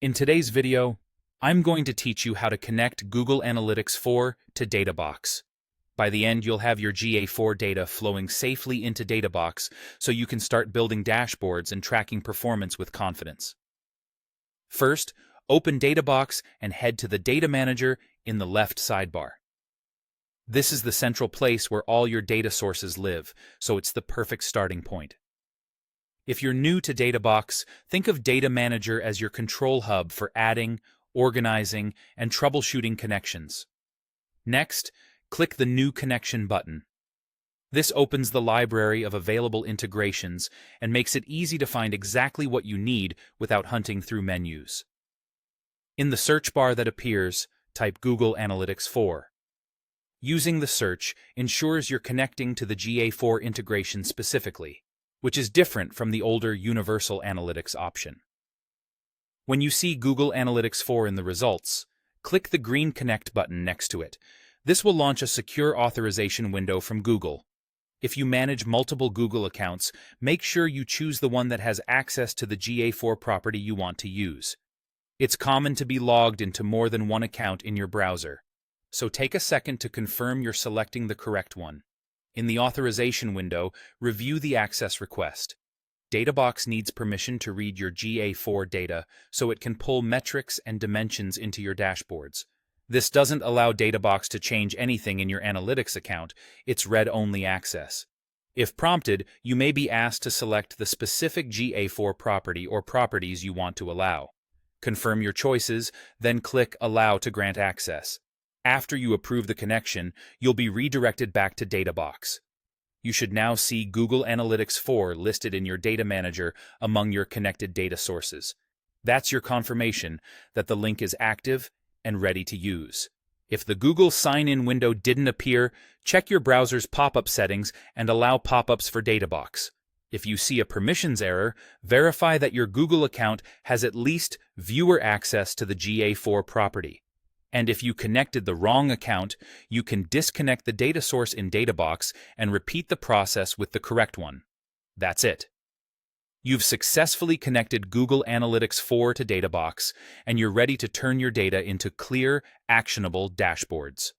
In today's video, I'm going to teach you how to connect Google Analytics 4 to Databox. By the end, you'll have your GA4 data flowing safely into Databox so you can start building dashboards and tracking performance with confidence. First, open Databox and head to the Data Manager in the left sidebar. This is the central place where all your data sources live, so it's the perfect starting point. If you're new to Databox, think of Data Manager as your control hub for adding, organizing, and troubleshooting connections. Next, click the New Connection button. This opens the library of available integrations and makes it easy to find exactly what you need without hunting through menus. In the search bar that appears, type Google Analytics 4. Using the search ensures you're connecting to the GA4 integration specifically, which is different from the older Universal Analytics option. When you see Google Analytics 4 in the results, click the green Connect button next to it. This will launch a secure authorization window from Google. If you manage multiple Google accounts, make sure you choose the one that has access to the GA4 property you want to use. It's common to be logged into more than one account in your browser, so take a second to confirm you're selecting the correct one. In the authorization window, review the access request. Databox needs permission to read your GA4 data so it can pull metrics and dimensions into your dashboards. This doesn't allow Databox to change anything in your analytics account, it's read-only access. If prompted, you may be asked to select the specific GA4 property or properties you want to allow. Confirm your choices, then click Allow to grant access. After you approve the connection, you'll be redirected back to Databox. You should now see Google Analytics 4 listed in your Data Manager among your connected data sources. That's your confirmation that the link is active and ready to use. If the Google sign-in window didn't appear, check your browser's pop-up settings and allow pop-ups for Databox. If you see a permissions error, verify that your Google account has at least viewer access to the GA4 property. And if you connected the wrong account, you can disconnect the data source in Databox and repeat the process with the correct one. That's it. You've successfully connected Google Analytics 4 to Databox, and you're ready to turn your data into clear, actionable dashboards.